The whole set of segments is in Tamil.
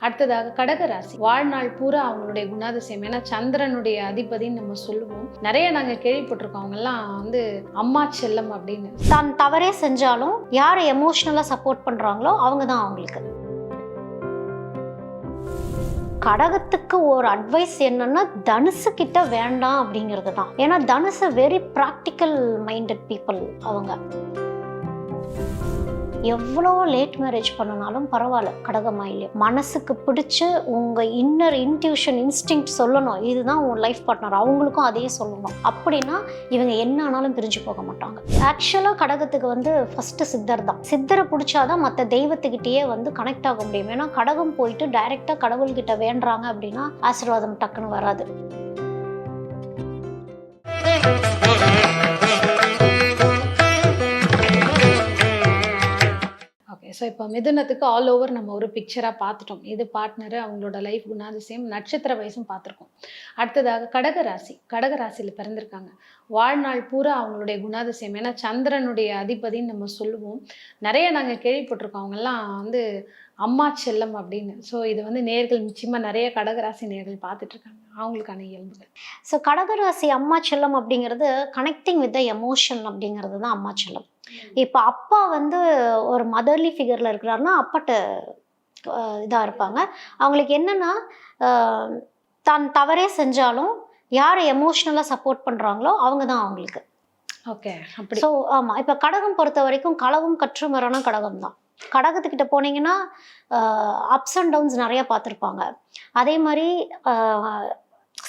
அடுத்ததாக கடகராசி. வாழ்நாள் பூரா அவங்களுடைய குணாதிசயம், ஏன்னா சந்திரனுடைய அதிபதின்னு நம்ம சொல்லுவோம். நிறைய நாங்க கேள்விப்பட்டிருக்கோம், அவங்க எல்லாம் அம்மா செல்லம் அப்படின்னு. தான் தவறே செஞ்சாலும் யாரை எமோஷனலா சப்போர்ட் பண்றாங்களோ அவங்க தான் அவங்களுக்கு. கடகத்துக்கு ஒரு அட்வைஸ் என்னன்னா, தனுசு கிட்ட வேண்டாம் அப்படிங்கிறது தான். ஏன்னா தனுசு வெரி ப்ராக்டிக்கல் மைண்டட் பீப்புள். அவங்க எவ்வளோ லேட் மேரேஜ் பண்ணனாலும் பரவாயில்ல, கடகமா இல்லையா, மனசுக்கு பிடிச்சி உங்கள் இன்னர் இன்ட்யூஷன் இன்ஸ்டிங்க்ட் சொல்லணும், இதுதான் உன் லைஃப் பார்ட்னர், அவங்களுக்கும் அதே சொல்லணும். அப்படின்னா இவங்க என்ன ஆனாலும் பிரிஞ்சு போக மாட்டாங்க. ஆக்சுவலாக கடகத்துக்கு ஃபஸ்ட்டு சித்தர் தான். சித்தரை பிடிச்சாதான் மற்ற தெய்வத்துக்கிட்டேயே கனெக்ட் ஆக முடியும். ஏன்னா கடகம் போயிட்டு டைரெக்டாக கடவுள்கிட்ட வேண்டுறாங்க அப்படின்னா ஆசீர்வாதம் டக்குன்னு வராது. ஸோ இப்போ மிதுனத்துக்கு ஆல் ஓவர் நம்ம ஒரு பிக்சராக பார்த்துட்டோம். இது பார்ட்னரு, அவங்களோட லைஃப் குணாதிசயம், நட்சத்திர வயசும் பார்த்துருக்கோம். அடுத்ததாக கடகராசி. கடகராசியில் பிறந்திருக்காங்க. வாழ்நாள் பூரா அவங்களுடைய குணாதிசயம், ஏன்னா சந்திரனுடைய அதிபதின்னு நம்ம சொல்லுவோம். நிறைய நாங்கள் கேள்விப்பட்டிருக்கோம், அவங்கெல்லாம் அம்மா செல்லம் அப்படின்னு. ஸோ இது நேர்கள் நிச்சயமாக நிறைய கடகராசி நேர்கள் பார்த்துட்ருக்காங்க, அவங்களுக்கான இயல்புகள். ஸோ கடகராசி அம்மா செல்லம் அப்படிங்கிறது கனெக்டிங் வித் த எமோஷன் அப்படிங்கிறது தான் அம்மா செல்லம். இப்போ அப்பா ஒரு மதர்லி ஃபிகரில் இருக்கிறாருன்னா அப்பாட்ட இதாக இருப்பாங்க. அவங்களுக்கு என்னென்னா, தான் தவறே செஞ்சாலும் யாரை எமோஷ்னலாக சப்போர்ட் பண்ணுறாங்களோ அவங்க தான் அவங்களுக்கு. ஓகே, அப்படி. ஸோ ஆமாம், இப்போ கடகம் பொறுத்த வரைக்கும் களவும் கற்றுமரான கடகம் தான். கடகத்துக்கிட்ட போனீங்கன்னா அப்ஸ் அண்ட் டவுன்ஸ் நிறையா பார்த்துருப்பாங்க. அதே மாதிரி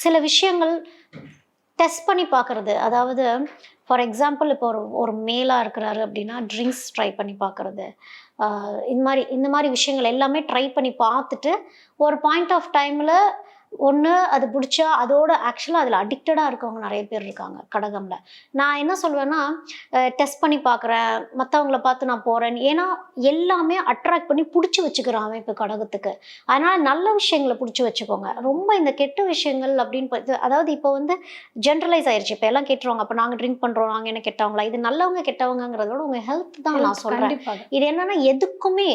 சில விஷயங்கள் டெஸ்ட் பண்ணி பார்க்குறது, அதாவது ஃபார் எக்ஸாம்பிள் இப்போ ஒரு மேலாக இருக்கிறாரு அப்படின்னா ட்ரிங்க்ஸ் ட்ரை பண்ணி பார்க்குறது, இந்த மாதிரி விஷயங்கள் எல்லாமே ட்ரை பண்ணி பார்த்துட்டு ஒரு பாயிண்ட் ஆஃப் டைமில் ஒன்று அது பிடிச்சா அதோட ஆக்சுவலாக அதில் அடிக்டடாக இருக்கவங்க நிறைய பேர் இருக்காங்க கடகமில். நான் என்ன சொல்வேன்னா, டெஸ்ட் பண்ணி பார்க்குறேன், மற்றவங்கள பார்த்து நான் போகிறேன், ஏன்னா எல்லாமே அட்ராக்ட் பண்ணி பிடிச்சி வச்சுக்கிறான் இப்போ கடகத்துக்கு. அதனால் நல்ல விஷயங்களை பிடிச்சி வச்சுக்கோங்க. ரொம்ப இந்த கெட்ட விஷயங்கள் அப்படின்னு அதாவது இப்போ ஜென்ரலைஸ் ஆயிடுச்சு. இப்போ எல்லாம் கேட்டுருவாங்க, அப்போ நாங்கள் ட்ரிங்க் பண்ணுறோம், நாங்கள் என்ன கெட்டவங்களா? இது நல்லவங்க கெட்டவங்கிறதோட உங்கள் ஹெல்த் தான் நான் சொல்கிறேன். இது என்னென்னா, எதுக்குமே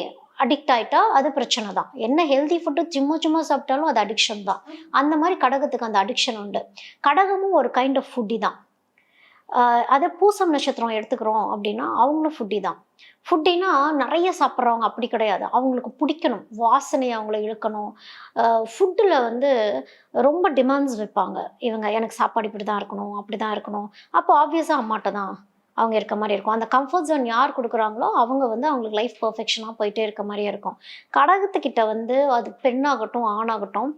அடிக்ட் ஆகிட்டா அது பிரச்சனை தான். என்ன ஹெல்தி ஃபுட்டு சும்மா சாப்பிட்டாலும் அது அடிக்ஷன் தான். அந்த மாதிரி கடகத்துக்கு அந்த அடிக்ஷன் உண்டு. கடகமும் ஒரு கைண்ட் ஆஃப் ஃபுட்டி தான். அதை பூசம் நட்சத்திரம் எடுத்துக்கிறோம் அப்படின்னா அவங்களும் ஃபுட்டி தான். ஃபுட்டினா நிறைய சாப்பிட்றவங்க அப்படி கிடையாது. அவங்களுக்கு பிடிக்கணும், வாசனையை அவங்கள இழுக்கணும். ஃபுட்டில் ரொம்ப டிமாண்ட்ஸ் வைப்பாங்க இவங்க. எனக்கு சாப்பாடு இப்படி தான் இருக்கணும், அப்படி தான் இருக்கணும். அப்போ ஆப்வியஸாக அம்மாட்ட தான் அவங்க இருக்க மாதிரி இருக்கும். அந்த கம்ஃபர்ட் ஜோன் யார் கொடுக்குறாங்களோ அவங்க அவங்களுக்கு லைஃப் பர்ஃபெக்ஷனாக போயிட்டே இருக்க மாதிரியே இருக்கும். கடகத்துக்கிட்ட அது பெண்ணாகட்டும் ஆணாகட்டும்,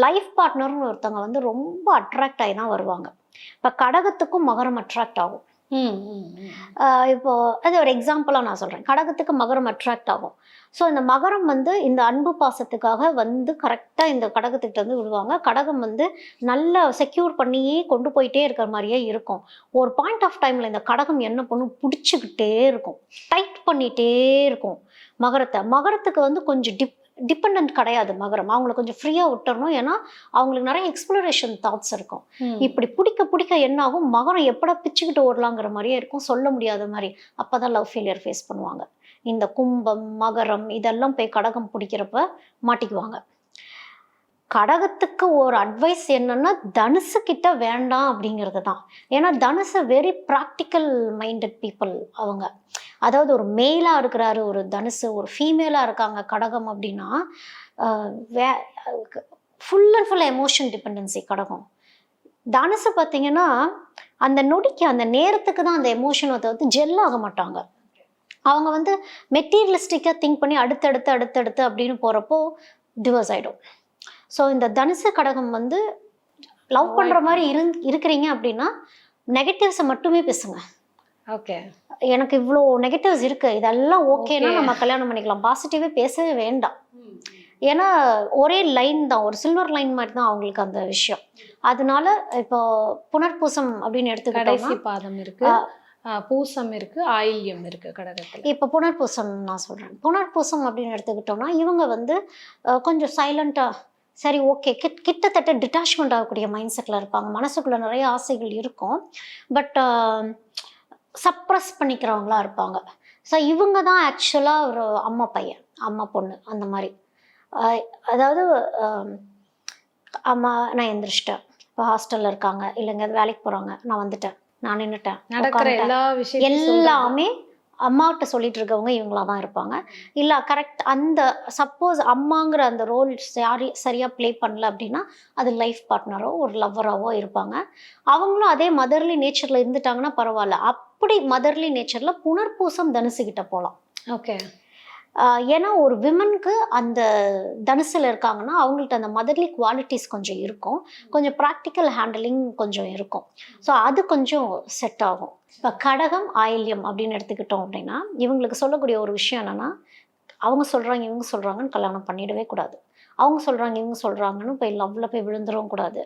லைஃப் பார்ட்னர்னு ஒருத்தவங்க ரொம்ப அட்ராக்ட் ஆகி தான் வருவாங்க. இப்போ கடகத்துக்கும் மகரம் அட்ராக்ட் ஆகும். இப்போ அது ஒரு எக்ஸாம்பிளாக நான் சொல்கிறேன். கடகத்துக்கு மகரம் அட்ராக்ட் ஆகும். ஸோ இந்த மகரம் இந்த அன்பு பாசத்துக்காக கரெக்டாக இந்த கடகத்துக்கிட்ட விடுவாங்க. கடகம் நல்லா செக்யூர் பண்ணியே கொண்டு போயிட்டே இருக்கிற மாதிரியே இருக்கும். ஒரு பாயிண்ட் ஆஃப் டைமில் இந்த கடகம் என்ன பண்ணும், பிடிச்சிக்கிட்டே இருக்கும், டைட் பண்ணிகிட்டே இருக்கும் மகரத்துக்கு கொஞ்சம் டிபெண்ட் கிடையாது மகரம். அவங்கள கொஞ்சம் ஃப்ரீயாக விட்டுறணும். ஏன்னா அவங்களுக்கு நிறைய எக்ஸ்ப்ளோரேஷன் தாட்ஸ் இருக்கும். இப்படி பிடிக்க என்ன ஆகும், மகரம் எப்படா பிச்சுக்கிட்டு ஓடலாங்கிற மாதிரியே இருக்கும், சொல்ல முடியாத மாதிரி. அப்போ தான் லவ் ஃபெயிலியர் ஃபேஸ் பண்ணுவாங்க. இந்த கும்பம் மகரம் இதெல்லாம் போய் கடகம் பிடிக்கிறப்ப மாட்டிக்குவாங்க. கடகத்துக்கு ஒரு அட்வைஸ் என்னன்னா, தனுசு கிட்ட வேண்டாம் அப்படிங்கிறது தான். ஏன்னா தனுசு வெரி ப்ராக்டிக்கல் மைண்டட் பீப்புள். அவங்க அதாவது ஒரு மேலாக இருக்கிறாரு ஒரு தனுசு, ஒரு ஃபீமேலாக இருக்காங்க கடகம் அப்படின்னா full and full emotion dependency கடகம். தனுசு பார்த்தீங்கன்னா அந்த நொடிக்கு அந்த நேரத்துக்கு தான் அந்த எமோஷனை ஜெல் ஆக மாட்டாங்க. அவங்க மெட்டீரியலிஸ்டிக்காக திங்க் பண்ணி அடுத்தடுத்து அப்படின்னு போகிறப்போ டிவோர்ஸ் ஆகிடும். ஸோ இந்த தனுசு கடகம் லவ் பண்ணுற மாதிரி இருக்கிறீங்க அப்படின்னா நெகட்டிவ்ஸை மட்டுமே பேசுங்க. ஓகே, எனக்கு இவ்வளோ நெகட்டிவ்ஸ் இருக்கு, இதெல்லாம் ஓகேனா நம்ம கல்யாணம் பண்ணிக்கலாம். பாசிட்டிவே பேசவே வேண்டாம். ஏன்னா ஒரே லைன் தான், ஒரு சில்வர் லைன் மாதிரி தான் அவங்களுக்கு அந்த விஷயம். அதனால இப்போ புனர்பூசம் அப்படின்னு எடுத்துக்கிட்டோம்னா பாதம் இருக்கு, பூசம் இருக்கு, ஆயில்யம் இருக்கு கடகத்தில். இப்போ புனர்பூசம் நான் சொல்கிறேன். புனர்பூசம் அப்படின்னு எடுத்துக்கிட்டோம்னா இவங்க கொஞ்சம் சைலண்ட்டாக சரி ஓகே கிட்டத்தட்ட டிட்டாச்மெண்ட் ஆகக்கூடிய மைண்ட் செட்டில் இருப்பாங்க. மனசுக்குள்ளே நிறைய ஆசைகள் இருக்கும், பட் சப்ரஸ் பண்ணிக்கிறவங்களா இருப்பாங்க. ஸோ இவங்க தான் ஆக்சுவலாக ஒரு அம்மா பையன் அம்மா பொண்ணு அந்த மாதிரி. அதாவது அம்மா நான் எந்திரிச்சிட்டேன், இப்போ ஹாஸ்டலில் இருக்காங்க, இல்லைங்க வேலைக்கு போகிறாங்க, நான் வந்துட்டேன், நான் நின்றுட்டேன், நடக்கிற எல்லா விஷயத்தையும் எல்லாமே அம்மாகிட்ட சொல்லிட்டு இருக்கவங்க இவங்களா தான் இருப்பாங்க. இல்லை கரெக்ட் அந்த சப்போஸ் அம்மாங்கிற அந்த ரோல் சரியாக ப்ளே பண்ணல அப்படின்னா அது லைஃப் பார்ட்னரோ ஒரு லவ்வராகவோ இருப்பாங்க. அவங்களும் அதே மதர்லி நேச்சரில் இருந்துட்டாங்கன்னா பரவாயில்ல. அப்படி மதர்லி நேச்சரில் புனர்பூசம் தனுசுகிட்ட போகலாம். ஓகே. ஏன்னா ஒரு விமனுக்கு அந்த தனுசில் இருக்காங்கன்னா அவங்கள்ட்ட அந்த மதர்லி குவாலிட்டிஸ் கொஞ்சம் இருக்கும், கொஞ்சம் ப்ராக்டிக்கல் ஹேண்டலிங் கொஞ்சம் இருக்கும். ஸோ அது கொஞ்சம் செட் ஆகும். இப்போ கடகம் ஆயில்யம் அப்படின்னு எடுத்துக்கிட்டோம் அப்படின்னா இவங்களுக்கு சொல்லக்கூடிய ஒரு விஷயம் என்னென்னா, அவங்க சொல்கிறாங்க இவங்க சொல்கிறாங்கன்னு கல்யாணம் பண்ணிடவே கூடாது. அவங்க சொல்கிறாங்க இவங்க சொல்கிறாங்கன்னு போய் லவ்வில் போய் விழுந்துடவும் கூடாது.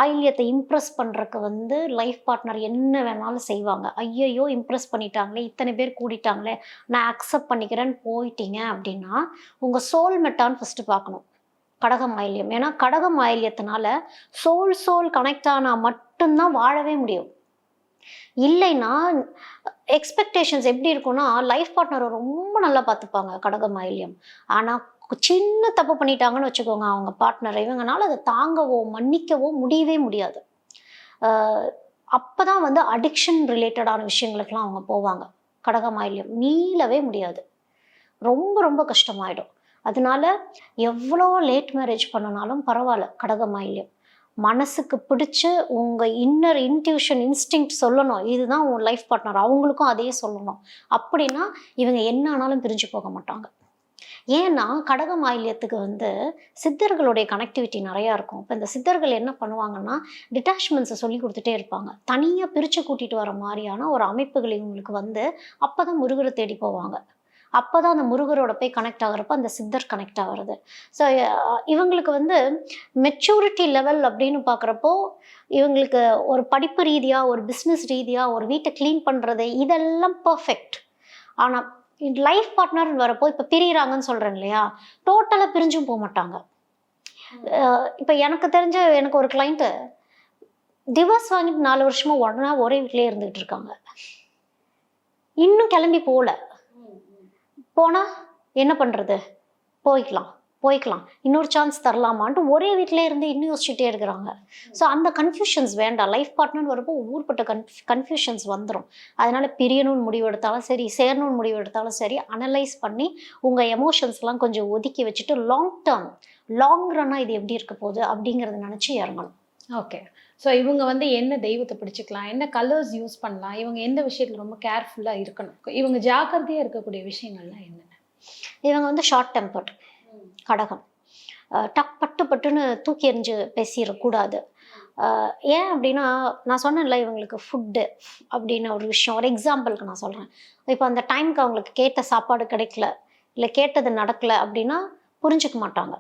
ஆயில்யத்தை இம்ப்ரெஸ் பண்ணுறக்கு வந்து லைஃப் பார்ட்னர் என்ன வேணாலும் செய்வாங்க. ஐயையோ இம்ப்ரெஸ் பண்ணிட்டாங்களே, இத்தனை பேர் கூடிட்டாங்களே, நான் அக்செப்ட் பண்ணிக்கிறேன்னு போயிட்டீங்க அப்படின்னா உங்கள் சோல்மெட்டான்னு ஃபஸ்ட்டு பார்க்கணும். கடகம் ஆயில்யம். ஏன்னா கடகம் ஆயில்யத்தினால சோல் கனெக்ட் ஆனால் மட்டும்தான் வாழவே முடியும். இல்லைன்னா எக்ஸ்பெக்டேஷன்ஸ் எப்படி இருக்கும்னா லைஃப் பார்ட்னரை ரொம்ப நல்லா பார்த்துப்பாங்க கடகம் ஆயில்யம். ஆனால் சின்ன தப்பு பண்ணிட்டாங்கன்னு வச்சுக்கோங்க அவங்க பார்ட்னர், இவங்கனால அதை தாங்கவோ மன்னிக்கவோ முடியவே முடியாது. அப்போ தான் வந்து அடிக்ஷன் ரிலேட்டடான விஷயங்களுக்கெல்லாம் அவங்க போவாங்க. கடகமாயில்யம் மீளவே முடியாது, ரொம்ப ரொம்ப கஷ்டமாயிடும். அதனால எவ்வளோ லேட் மேரேஜ் பண்ணனாலும் பரவாயில்ல, கடகமாயில்யம் மனசுக்கு பிடிச்சி உங்கள் இன்னர் இன்ட்யூஷன் இன்ஸ்டிங்க்ட் சொல்லணும் இதுதான் உன் லைஃப் பார்ட்னர், அவங்களுக்கும் அதே சொல்லணும். அப்படின்னா இவங்க என்ன ஆனாலும் பிரிஞ்சு போக மாட்டாங்க. ஏன்னா கடகம் ஆயில்யத்துக்கு வந்து சித்தர்களுடைய கனெக்டிவிட்டி நிறையா இருக்கும். இப்போ இந்த சித்தர்கள் என்ன பண்ணுவாங்கன்னா டிட்டாச்மெண்ட்ஸை சொல்லி கொடுத்துட்டே இருப்பாங்க. தனியாக பிரித்து கூட்டிகிட்டு வர மாதிரியான ஒரு அமைப்புகள் இவங்களுக்கு வந்து அப்போ தான் முருகரை தேடி போவாங்க. அப்போ தான் அந்த முருகரோட போய் கனெக்ட் ஆகிறப்ப அந்த சித்தர் கனெக்ட் ஆகிறது. ஸோ இவங்களுக்கு வந்து மெச்சூரிட்டி லெவல் அப்படின்னு பார்க்குறப்போ இவங்களுக்கு ஒரு படிப்பு ரீதியாக ஒரு பிஸ்னஸ் ரீதியாக ஒரு வீட்டை க்ளீன் பண்ணுறது இதெல்லாம் பர்ஃபெக்ட். ஆனால் லைஃப் பார்ட்னர்னு வரப்போ இப்போ பிரிகிறாங்கன்னு சொல்கிறேன் இல்லையா, டோட்டலாக பிரிஞ்சும் போக மாட்டாங்க. இப்போ எனக்கு தெரிஞ்ச எனக்கு ஒரு கிளைண்ட்டு டிவோர்ஸ் வாங்கிட்டு 4 வருஷமா உடனே ஒரே வீட்டிலே இருந்துகிட்டு இருக்காங்க. இன்னும் கிளம்பி போனால் என்ன பண்ணுறது, போய்க்கலாம் இன்னொரு சான்ஸ் தரலாமான்ட்டு ஒரே வீட்டிலே இருந்து இன்னும் யோசிச்சுட்டே இருக்கிறாங்க. ஸோ அந்த கன்ஃபியூஷன்ஸ் வேண்டாம். லைஃப் பார்ட்னர் வரப்போ ஊர்பட்ட கன்ஃபியூஷன்ஸ் வந்துடும். அதனால் பிரியணும்னு முடிவு எடுத்தாலும் சரி, சேரணும்னு முடிவு எடுத்தாலும் சரி, அனலைஸ் பண்ணி உங்கள் எமோஷன்ஸ்லாம் கொஞ்சம் ஒதுக்கி வச்சுட்டு லாங் ரன்னாக இது எப்படி இருக்க போகுது அப்படிங்கிறத நினச்சி இறங்கணும். ஓகே. ஸோ இவங்க வந்து என்ன தெய்வத்தை பிடிச்சிக்கலாம், என்ன கலர்ஸ் யூஸ் பண்ணலாம், இவங்க எந்த விஷயத்தில் ரொம்ப கேர்ஃபுல்லாக இருக்கணும், இவங்க ஜாக்கிரதையாக இருக்கக்கூடிய விஷயங்கள்லாம் என்னென்ன? இவங்க வந்து ஷார்ட் டெம்பர்ட் கடகம். பட்டுன்னு தூக்கி எறிஞ்சு பேசிடக்கூடாது. ஏன் அப்படின்னா நான் சொன்னேன்ல இவங்களுக்கு ஃபுட்டு அப்படின்னு ஒரு விஷயம், ஒரு எக்ஸாம்பிளுக்கு நான் சொல்கிறேன். இப்போ அந்த டைமுக்கு அவங்களுக்கு கேட்ட சாப்பாடு கிடைக்கல, இல்லை கேட்டது நடக்கலை அப்படின்னா புரிஞ்சுக்க மாட்டாங்க.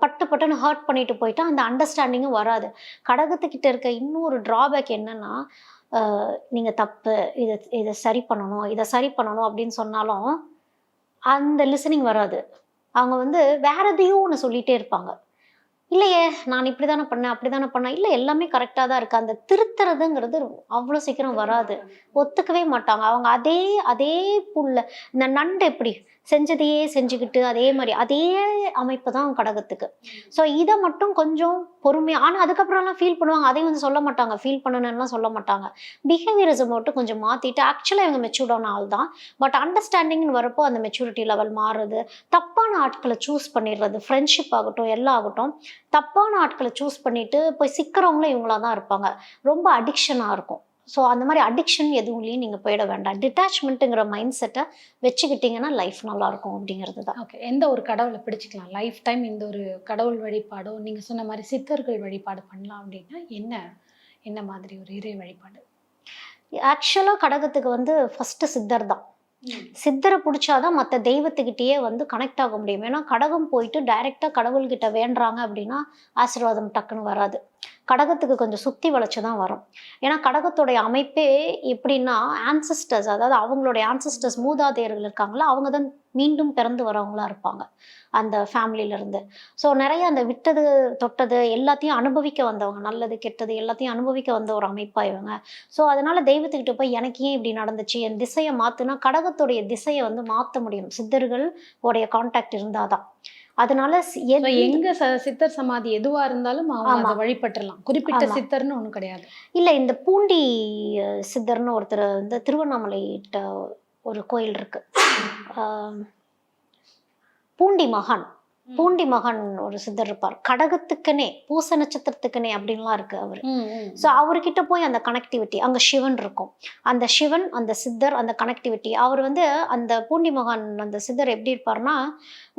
பட்டுன்னு ஹர்ட் பண்ணிட்டு போயிட்டா அந்த அண்டர்ஸ்டாண்டிங்கும் வராது. கடகத்துக்கிட்ட இருக்க இன்னொரு ட்ராபேக் என்னன்னா, நீங்கள் தப்பு, இதை சரி பண்ணணும் அப்படின்னு சொன்னாலும் அந்த லிசனிங் வராது. அவங்க வந்து வேற எதையும் ஒன்று சொல்லிகிட்டே இருப்பாங்க. இல்லையே நான் இப்படி தானே பண்ணேன், அப்படி தானே பண்ணேன், இல்லை எல்லாமே கரெக்டாக தான் இருக்குது. அந்த திருத்துறதுங்கிறது அவ்வளோ சீக்கிரம் வராது, ஒத்துக்கவே மாட்டாங்க. அவங்க அதே புல்ல இந்த நண்டு எப்படி செஞ்சதையே செஞ்சுக்கிட்டு அதே அமைப்பு தான் கடகத்துக்கு. ஸோ இதை மட்டும் கொஞ்சம் பொறுமையாக, ஆனால் அதுக்கப்புறம்லாம் ஃபீல் பண்ணுவாங்க, அதையும் வந்து சொல்ல மாட்டாங்க, ஃபீல் பண்ணணும்லாம் சொல்ல மாட்டாங்க. பிஹேவியரிசம் மட்டும் கொஞ்சம் மாற்றிட்டு ஆக்சுவலாக இவங்க மெச்சூர்டான ஆள் தான். பட் அண்டர்ஸ்டாண்டிங்னு வரப்போ அந்த மெச்சூரிட்டி லெவல் மாறுறது, தப்பான ஆட்களை சூஸ் பண்ணிடுறது, ஃப்ரெண்ட்ஷிப் ஆகட்டும் எல்லாம் ஆகட்டும், தப்பான ஆட்களை சூஸ் பண்ணிட்டு போய் சிக்கிறவங்களும் இவங்களா தான் இருப்பாங்க. ரொம்ப அடிக்ஷனாக இருக்கும். ஸோ அந்த மாதிரி அடிக்ஷன் எதுவும்லையும் நீங்கள் போயிட வேண்டாம். டிட்டாச்மெண்ட்டுங்கிற மைண்ட் செட்டை வச்சுக்கிட்டிங்கன்னா லைஃப் நல்லாயிருக்கும் அப்படிங்கிறது தான். ஓகே. எந்த ஒரு கடவுளை பிடிச்சிக்கலாம் லைஃப் டைம், இந்த ஒரு கடவுள் வழிபாடோ நீங்கள் சொன்ன மாதிரி சித்தர்கள் வழிபாடு பண்ணலாம் அப்படின்னா என்ன மாதிரி ஒரு இறை வழிபாடு? ஆக்சுவலாக கடகத்துக்கு வந்து ஃபஸ்ட்டு சித்தர் தான். சித்தரை பிடிச்சாதான் மற்ற தெய்வத்துக்கிட்டேயே வந்து கனெக்ட் ஆக முடியும். ஏன்னா கடகம் போயிட்டு டைரெக்டாக கடவுள்கிட்ட வேண்டுறாங்க அப்படின்னா ஆசீர்வாதம் டக்குன்னு வராது. கடகத்துக்கு கொஞ்சம் சுற்றி வளைச்சு தான் வரும். ஏன்னா கடகத்துடைய அமைப்பே எப்படின்னா ஆன்சஸ்டர்ஸ், அதாவது அவங்களுடைய ஆன்சஸ்டர்ஸ் மூதாதையர்கள் இருக்காங்களா, அவங்க தான் மீண்டும் பிறந்து வரவங்களா இருப்பாங்க அந்த ஃபேமிலியிலேருந்து. ஸோ நிறைய அந்த விட்டது தொட்டது எல்லாத்தையும் அனுபவிக்க வந்தவங்க, நல்லது கெட்டது எல்லாத்தையும் அனுபவிக்க வந்த ஒரு அமைப்பாக இவங்க. ஸோ அதனால தெய்வத்துக்கிட்ட போய் எனக்கு ஏன் இப்படி நடந்துச்சு, என் திசையை மாற்றுனா கடகத்துடைய திசையை வந்து மாற்ற முடியும் சித்தர்கள் உடைய கான்டாக்ட் இருந்தால் தான். அதனால So, எங்க சித்தர் சமாதி எதுவா இருந்தாலும் அவங்க ஆமா. அதை வழிபட்டுறலாம். குறிப்பிட்ட ஆமா. சித்தர்னு ஒண்ணும் கிடையாது. இல்ல இந்த பூண்டி சித்தர்னு ஒருத்தர் இந்த திருவண்ணாமலைட்ட ஒரு கோயில் இருக்கு. ஆஹ் பூண்டி மகான் பூண்டி மகான் ஒரு சித்தர் இருப்பார். கடகத்துக்குனே பூச நட்சத்திரத்துக்குனே அப்படின்லாம் இருக்கு அவரு. ஸோ அவர்கிட்ட போய் அந்த கனெக்டிவிட்டி, அங்கே சிவன் இருக்கும். அந்த சிவன், அந்த சித்தர், அந்த கனெக்டிவிட்டி அவர் வந்து அந்த பூண்டி மகான் அந்த சித்தர் எப்படி இருப்பார்னா,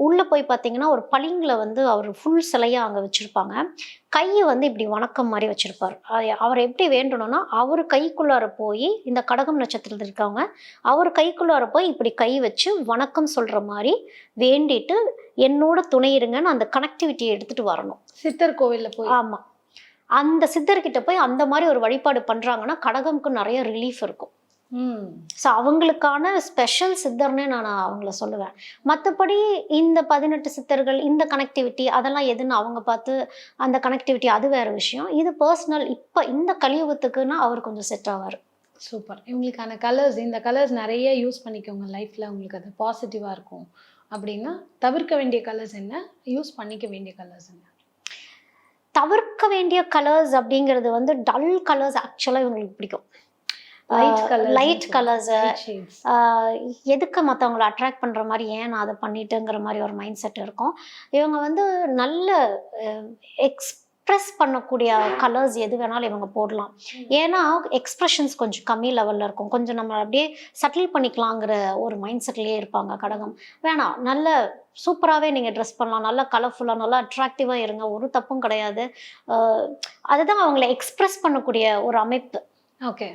உள்ளே போய் பார்த்தீங்கன்னா ஒரு பளிங்கில் வந்து அவர் ஃபுல் சிலையாக அங்கே வச்சுருப்பாங்க. கையை வந்து இப்படி வணக்கம் மாதிரி வச்சுருப்பார். அவர் எப்படி வேண்டணும்னா, அவர் கைக்குள்ளார போய் இந்த கடகம் நட்சத்திரத்தில் இருக்கவங்க அவர் கைக்குள்ளார போய் இப்படி கை வச்சு வணக்கம் சொல்கிற மாதிரி வேண்டிட்டு என்னோட துணை இருங்கன்னு அந்த கனெக்டிவிட்டியை எடுத்துகிட்டு வரணும் சித்தர் கோவில்ல போய். ஆமாம். அந்த சித்தர்கிட்ட போய் அந்த மாதிரி ஒரு வழிபாடு பண்ணுறாங்கன்னா கடகம்க்கு நிறைய ரிலீஃப் இருக்கும். ஸோ அவங்களுக்கான ஸ்பெஷல் சித்தர்னே நான் அவங்கள சொல்லுவேன். மற்றபடி இந்த 18 சித்தர்கள் இந்த கனெக்டிவிட்டி அதெல்லாம் எதுன்னு அவங்க பார்த்து அந்த கனெக்டிவிட்டி அது வேறு விஷயம். இது பர்சனல். இப்போ இந்த கலியுகத்துக்குன்னா அவர் கொஞ்சம் செட் ஆவார். சூப்பர். இவங்களுக்கான கலர்ஸ், இந்த கலர்ஸ் நிறைய யூஸ் பண்ணிக்கோங்க லைஃப்பில், உங்களுக்கு அது பாசிட்டிவாக இருக்கும். அப்படின்னா தவிர்க்க வேண்டிய கலர்ஸ் என்ன, யூஸ் பண்ணிக்க வேண்டிய கலர்ஸ் என்ன? தவிர்க்க வேண்டிய கலர்ஸ் அப்படிங்கிறது வந்து டல் கலர்ஸ் ஆக்சுவலாக இவங்களுக்கு பிடிக்கும். லைட் கலர்ஸு எதுக்கு மற்றவங்களை அட்ராக்ட் பண்ணுற மாதிரி ஏன் நான் அதை பண்ணிட்டுங்கிற மாதிரி ஒரு மைண்ட் செட் இருக்கும். இவங்க வந்து நல்ல எக்ஸ்ப்ரெஸ் பண்ணக்கூடிய கலர்ஸ் எது வேணாலும் இவங்க போடலாம். ஏன்னா எக்ஸ்ப்ரெஷன்ஸ் கொஞ்சம் கம்மி லெவலில் இருக்கும். கொஞ்சம் நம்ம அப்படியே சட்டில் பண்ணிக்கலாங்கிற ஒரு மைண்ட் செட்லேயே இருப்பாங்க கடகம். வேணாம், நல்ல சூப்பராகவே நீங்கள் ட்ரெஸ் பண்ணலாம், நல்லா கலர்ஃபுல்லாக நல்லா அட்ராக்டிவாக இருங்க, ஒரு தப்பும் கிடையாது. அதுதான் அவங்கள எக்ஸ்ப்ரெஸ் பண்ணக்கூடிய ஒரு அமைப்பு. ஓகே.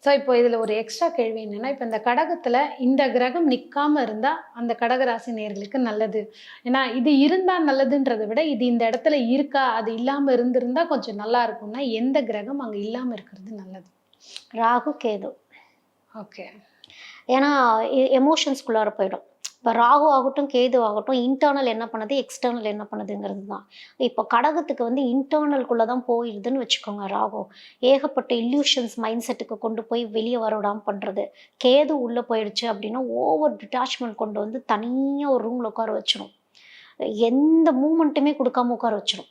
ஸோ இப்போ இதில் ஒரு எக்ஸ்ட்ரா கேள்வி என்னென்னா, இப்போ இந்த கடகத்தில் இந்த கிரகம் நிற்காமல் இருந்தால் அந்த கடகராசி நேயர்களுக்கு நல்லது. ஏன்னா இது இருந்தால் நல்லதுன்றதை விட இது இந்த இடத்துல இருக்கா, அது இல்லாமல் இருந்திருந்தால் கொஞ்சம் நல்லா இருக்கும்னா எந்த கிரகம் அங்கே இல்லாமல் இருக்கிறது நல்லது? ராகு கேது. ஓகே. ஏன்னா எமோஷன்ஸ்குள்ளார போயிடும். இப்போ ராகு ஆகட்டும் கேது ஆகட்டும் இன்டர்னல் என்ன பண்ணுது எக்ஸ்டர்னல் என்ன பண்ணுதுங்கிறது தான். இப்போ கடகத்துக்கு வந்து இன்டர்னல்குள்ளே தான் போயிடுதுன்னு வச்சுக்கோங்க. ராகு ஏகப்பட்ட இல்யூஷன்ஸ் மைண்ட் செட்டுக்கு கொண்டு போய் வெளியே வரவிடாமல் பண்ணுறது. கேது உள்ளே போயிடுச்சு அப்படின்னா ஓவர் டிட்டாச்மெண்ட் கொண்டு வந்து தனியாக ஒரு ரூமில் உட்கார வச்சிடும். எந்த மூமெண்ட்டுமே கொடுக்காம உட்கார வச்சிடும்.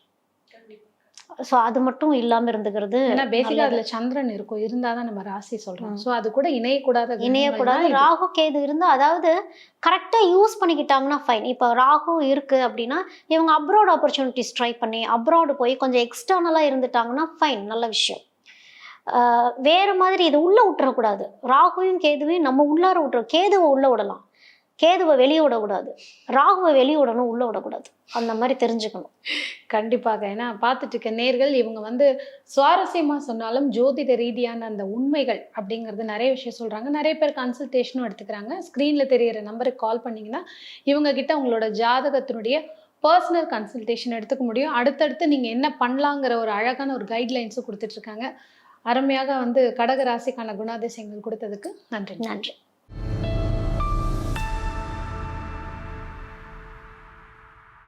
ஸோ அது மட்டும் இல்லாமல் இருந்துக்கிறது. ஏன்னா பேசிக்காக அதில் சந்திரன் இருக்கும், இருந்தால் தான் நம்ம ராசி சொல்கிறோம். ஸோ அது கூட இணையக்கூடாது. ராகு கேது இருந்தால் அதாவது கரெக்டாக யூஸ் பண்ணிக்கிட்டாங்கன்னா ஃபைன். இப்போ ராகு இருக்குது அப்படின்னா இவங்க அப்ராட் ஆப்பர்ச்சுனிட்டிஸ் ட்ரை பண்ணி அப்ராடு போய் கொஞ்சம் எக்ஸ்டர்னலாக இருந்துட்டாங்கன்னா ஃபைன், நல்ல விஷயம். வேறு மாதிரி இது உள்ளே விட்டுறக்கூடாது. ராகுவையும் கேதுவையும் நம்ம உள்ளார விட்டுறோம். கேதுவை உள்ளே விடலாம், கேதுவை வெளியே விடக்கூடாது. ராகுவை வெளியே விடணும், உள்ளே விடக்கூடாது. அந்த மாதிரி தெரிஞ்சுக்கணும். கண்டிப்பாக. ஏன்னா பார்த்துட்டு இருக்க நேர்கள் இவங்க வந்து சுவாரஸ்யமாக சொன்னாலும் ஜோதிட ரீதியான அந்த உண்மைகள் அப்படிங்கிறது நிறைய விஷயம் சொல்கிறாங்க. நிறைய பேர் கன்சல்டேஷனும் எடுத்துக்கிறாங்க. ஸ்க்ரீனில் தெரிகிற நம்பருக்கு கால் பண்ணிங்கன்னா இவங்க கிட்ட உங்களோட ஜாதகத்தினுடைய பர்சனல் கன்சல்டேஷன் எடுத்துக்க முடியும். அடுத்தடுத்து நீங்கள் என்ன பண்ணலாங்கிற ஒரு அழகான ஒரு கைட்லைன்ஸும் கொடுத்துட்ருக்காங்க. அருமையாக வந்து கடக ராசிக்கான குணாதிசயங்கள் கொடுத்ததுக்கு நன்றி. நன்றி.